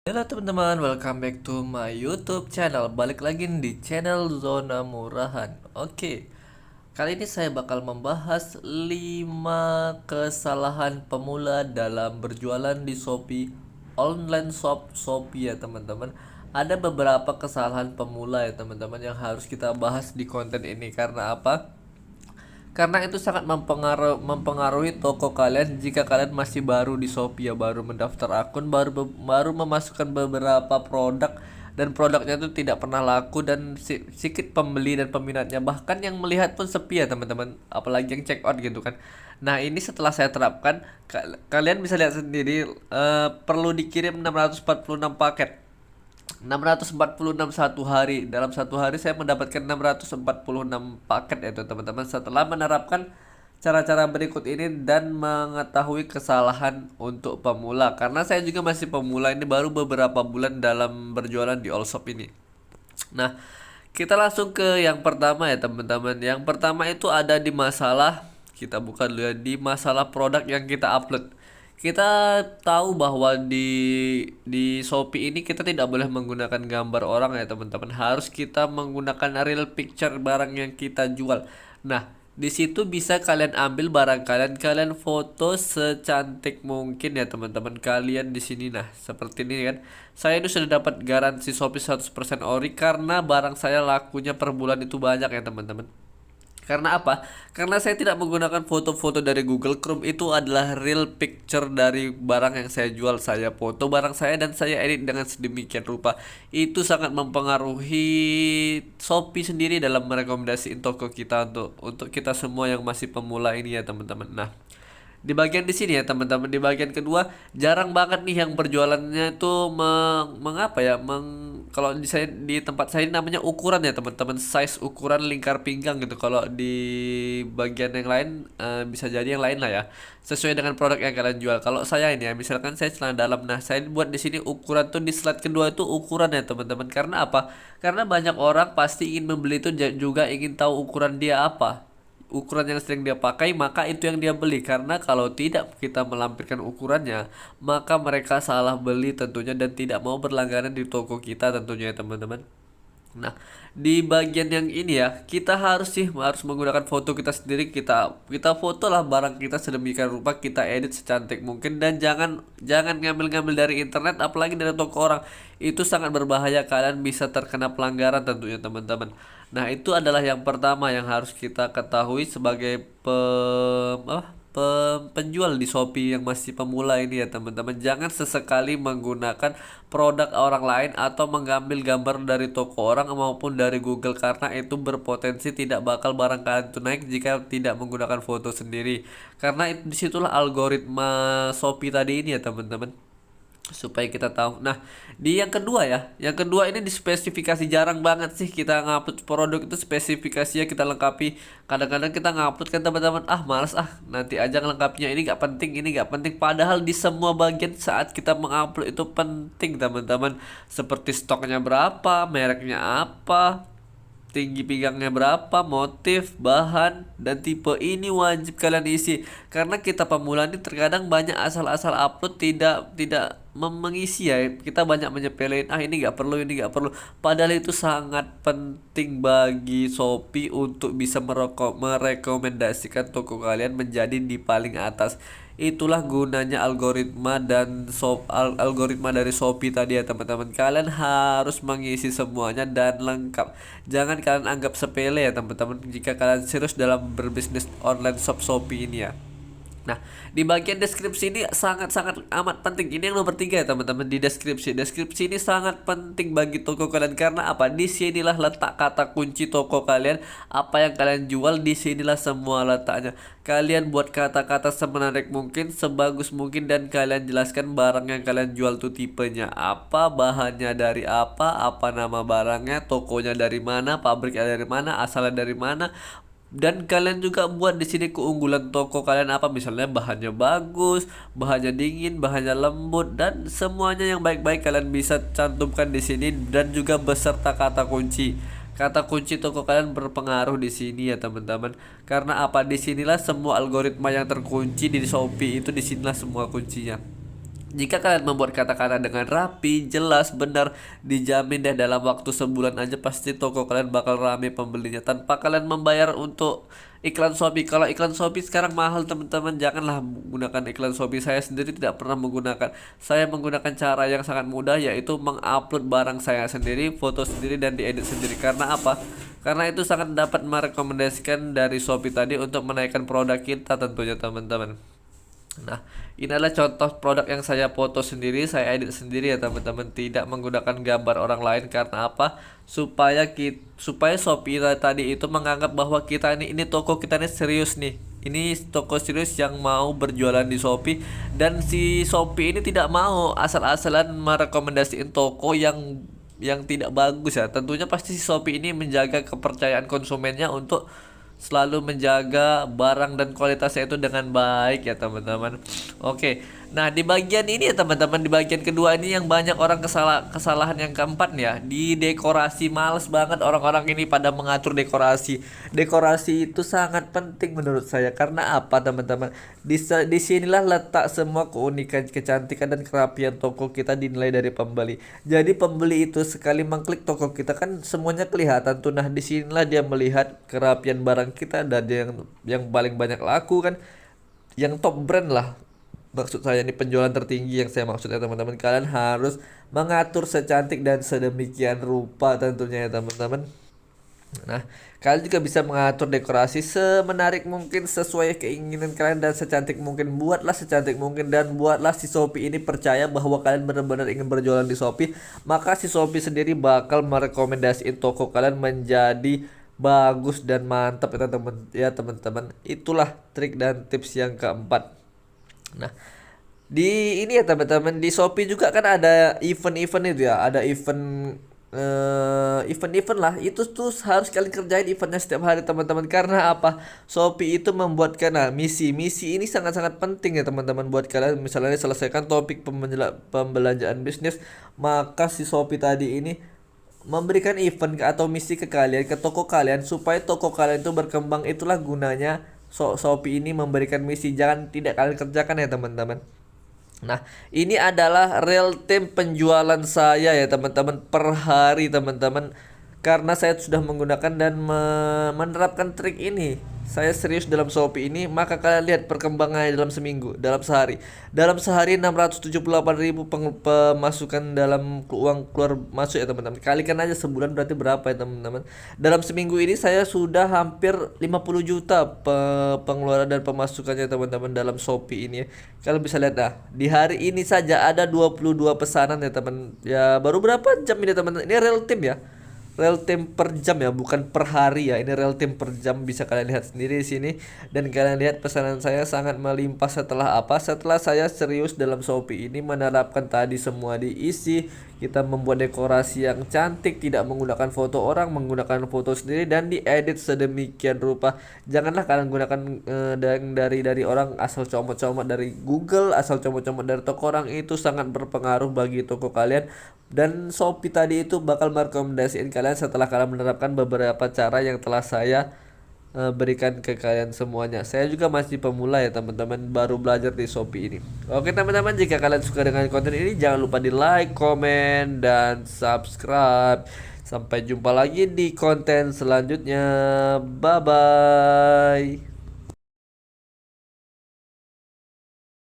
Halo teman-teman, welcome back to my YouTube channel. Balik lagi nih di channel Zona Murahan. Oke, kali ini saya bakal membahas 5 kesalahan pemula dalam berjualan di Shopee, online shop Shopee ya teman-teman. Ada beberapa kesalahan pemula ya teman-teman yang harus kita bahas di konten ini. Karena apa? Karena itu sangat mempengaruhi toko kalian jika kalian masih baru di Shopee ya, baru mendaftar akun, baru memasukkan beberapa produk dan produknya itu tidak pernah laku dan sedikit pembeli dan peminatnya, bahkan yang melihat pun sepi ya teman-teman, apalagi yang check out gitu kan. Nah, ini setelah saya terapkan, kalian bisa lihat sendiri, perlu dikirim 646 paket. 646 satu hari. Dalam satu hari saya mendapatkan 646 paket itu teman-teman, setelah menerapkan cara-cara berikut ini dan mengetahui kesalahan untuk pemula. Karena saya juga masih pemula, ini baru beberapa bulan dalam berjualan di Allshop ini. Nah, kita langsung ke yang pertama ya teman-teman. Yang pertama itu ada di masalah, kita buka dulu ya, di masalah produk yang kita upload. Kita tahu bahwa di Shopee ini kita tidak boleh menggunakan gambar orang ya teman-teman. Harus kita menggunakan real picture barang yang kita jual. Nah, di situ bisa kalian ambil barang kalian, kalian foto secantik mungkin ya teman-teman. Kalian di sini nah, seperti ini kan. Saya ini sudah dapat garansi Shopee 100% ori karena barang saya lakunya per bulan itu banyak ya teman-teman. Karena apa? Karena saya tidak menggunakan foto-foto dari Google Chrome, itu adalah real picture dari barang yang saya jual. Saya foto barang saya dan saya edit dengan sedemikian rupa. Itu sangat mempengaruhi Shopee sendiri dalam merekomendasikan toko kita untuk kita semua yang masih pemula ini ya teman-teman. Nah, di bagian di sini ya teman-teman, di bagian kedua jarang banget nih yang berjualannya itu mengapa ya, kalau di tempat saya ini namanya ukuran ya teman-teman, size ukuran lingkar pinggang gitu. Kalau di bagian yang lain, bisa jadi yang lain lah ya, sesuai dengan produk yang kalian jual. Kalau saya ini ya, misalkan saya celana dalam, nah saya buat di sini ukuran tuh di slide kedua itu ukuran ya teman-teman. Karena apa? Karena banyak orang pasti ingin membeli itu juga ingin tahu ukuran dia apa, ukuran yang sering dia pakai, maka itu yang dia beli. Karena kalau tidak kita melampirkan ukurannya, maka mereka salah beli tentunya dan tidak mau berlangganan di toko kita tentunya ya teman-teman. Nah, di bagian yang ini ya, kita harus menggunakan foto kita sendiri. Kita foto lah barang kita sedemikian rupa, kita edit secantik mungkin, dan jangan ngambil-ngambil dari internet, apalagi dari toko orang. Itu sangat berbahaya, kalian bisa terkena pelanggaran tentunya teman-teman. Nah, itu adalah yang pertama yang harus kita ketahui sebagai penjual di Shopee yang masih pemula ini ya teman-teman. Jangan sesekali menggunakan produk orang lain atau mengambil gambar dari toko orang maupun dari Google, karena itu berpotensi tidak bakal barang kalian itu naik jika tidak menggunakan foto sendiri. Karena disitulah algoritma Shopee tadi ini ya teman-teman, supaya kita tahu. Nah, di yang kedua ya, yang kedua ini di spesifikasi, jarang banget sih kita ngupload produk itu spesifikasinya kita lengkapi. Kadang-kadang kita ngupload kan teman-teman, males nanti aja ngelengkapinya, ini gak penting, ini gak penting, padahal di semua bagian saat kita mengupload itu penting teman-teman. Seperti stoknya berapa, mereknya apa, tinggi pinggangnya berapa, motif, bahan, dan tipe, ini wajib kalian isi. Karena kita pemula ini terkadang banyak asal-asal upload, tidak mengisi ya. Kita banyak menyepelein, ini nggak perlu, ini nggak perlu. Padahal itu sangat penting bagi Shopee untuk bisa merekomendasikan toko kalian menjadi di paling atas. Itulah gunanya algoritma dan algoritma dari Shopee tadi ya teman-teman. Kalian harus mengisi semuanya dan lengkap. Jangan kalian anggap sepele ya teman-teman jika kalian serius dalam berbisnis online shop Shopee ini ya. Nah, di bagian deskripsi ini sangat-sangat amat penting. Ini yang nomor 3 ya teman-teman, di deskripsi. Deskripsi ini sangat penting bagi toko kalian. Karena apa? Di sinilah letak kata kunci toko kalian. Apa yang kalian jual, di sinilah semua letaknya. Kalian buat kata-kata semenarik mungkin, sebagus mungkin, dan kalian jelaskan barang yang kalian jual tuh tipenya apa, bahannya dari apa nama barangnya, tokonya dari mana, pabriknya dari mana, asalnya dari mana. Dan kalian juga buat di sini keunggulan toko kalian apa, misalnya bahannya bagus, bahannya dingin, bahannya lembut, dan semuanya yang baik-baik kalian bisa cantumkan di sini, dan juga beserta kata kunci. Kata kunci toko kalian berpengaruh di sini ya teman-teman. Karena apa? Disinilah semua algoritma yang terkunci di Shopee itu, disinilah semua kuncinya. Jika kalian membuat kata-kata dengan rapi, jelas, benar, dijamin deh dalam waktu sebulan aja pasti toko kalian bakal rame pembelinya tanpa kalian membayar untuk iklan Shopee. Kalau iklan Shopee sekarang mahal teman-teman, janganlah menggunakan iklan Shopee. Saya sendiri tidak pernah menggunakan. Saya menggunakan cara yang sangat mudah, yaitu mengupload barang saya sendiri, foto sendiri, dan diedit sendiri. Karena apa? Karena itu sangat dapat merekomendasikan dari Shopee tadi untuk menaikkan produk kita tentunya teman-teman. Nah, ini adalah contoh produk yang saya foto sendiri, saya edit sendiri ya teman-teman, tidak menggunakan gambar orang lain. Karena apa? Supaya Shopee tadi itu menganggap bahwa kita ini toko kita ini serius nih. Ini toko serius yang mau berjualan di Shopee, dan si Shopee ini tidak mau asal-asalan merekomendasiin toko yang tidak bagus ya. Tentunya pasti si Shopee ini menjaga kepercayaan konsumennya untuk selalu menjaga barang dan kualitasnya itu dengan baik ya teman-teman. Oke. Nah, di bagian ini ya teman-teman, di bagian kedua ini yang banyak orang kesalahan yang keempat nih ya, di dekorasi. Males banget orang-orang ini pada mengatur dekorasi. Dekorasi itu sangat penting menurut saya. Karena apa teman-teman? Di sinilah letak semua keunikan, kecantikan, dan kerapian toko kita dinilai dari pembeli. Jadi pembeli itu sekali mengklik toko kita kan semuanya kelihatan tuh. Nah, disinilah dia melihat kerapian barang kita, dan yang paling banyak laku kan, yang top brand lah. Maksud saya ini penjualan tertinggi yang saya maksud ya teman-teman. Kalian harus mengatur secantik dan sedemikian rupa tentunya ya teman-teman. Nah, kalian juga bisa mengatur dekorasi semenarik mungkin sesuai keinginan kalian dan secantik mungkin. Buatlah secantik mungkin dan buatlah si Shopee ini percaya bahwa kalian benar-benar ingin berjualan di Shopee. Maka si Shopee sendiri bakal merekomendasiin toko kalian menjadi bagus dan mantap ya teman-teman. Itulah trik dan tips yang keempat. Nah, di ini ya teman-teman, di Shopee juga kan ada event-event itu ya, ada event-event lah. Itu tuh harus kalian kerjain eventnya setiap hari teman-teman. Karena apa? Shopee itu membuatkan misi ini sangat-sangat penting ya teman-teman buat kalian. Misalnya selesaikan topik pembelanjaan bisnis, maka si Shopee tadi ini memberikan event atau misi ke kalian, ke toko kalian, supaya toko kalian itu berkembang. Itulah gunanya Shopee ini memberikan misi, jangan tidak kalian kerjakan ya teman-teman. Nah, ini adalah real time penjualan saya ya teman-teman per hari teman-teman. Karena saya sudah menggunakan dan menerapkan trik ini. Saya serius dalam Shopee ini, maka kalian lihat perkembangannya dalam seminggu, dalam sehari. Dalam sehari 678.000 pemasukan dalam uang keluar masuk ya teman-teman. Kalikan aja sebulan berarti berapa ya teman-teman. Dalam seminggu ini saya sudah hampir 50 juta pengeluaran dan pemasukannya teman-teman dalam Shopee ini ya. Kalian bisa lihat dah, di hari ini saja ada 22 pesanan ya teman. Ya baru berapa jam ini teman-teman. Ini real time ya. Real time per jam ya, bukan per hari ya. Ini real time per jam, bisa kalian lihat sendiri di sini. Dan kalian lihat pesanan saya sangat melimpah setelah apa? Setelah saya serius dalam Shopee ini menerapkan tadi semua diisi. Kita membuat dekorasi yang cantik, tidak menggunakan foto orang, menggunakan foto sendiri, dan diedit sedemikian rupa. Janganlah kalian gunakan dari orang asal comot-comot dari Google, asal comot-comot dari toko orang. Itu sangat berpengaruh bagi toko kalian. Dan Shopee tadi itu bakal merekomendasikan kalian setelah kalian menerapkan beberapa cara yang telah saya berikan ke kalian semuanya. Saya juga masih pemula ya teman-teman, baru belajar di Shopee ini. Oke teman-teman, jika kalian suka dengan konten ini jangan lupa di like, komen, dan subscribe. Sampai jumpa lagi di konten selanjutnya. Bye bye.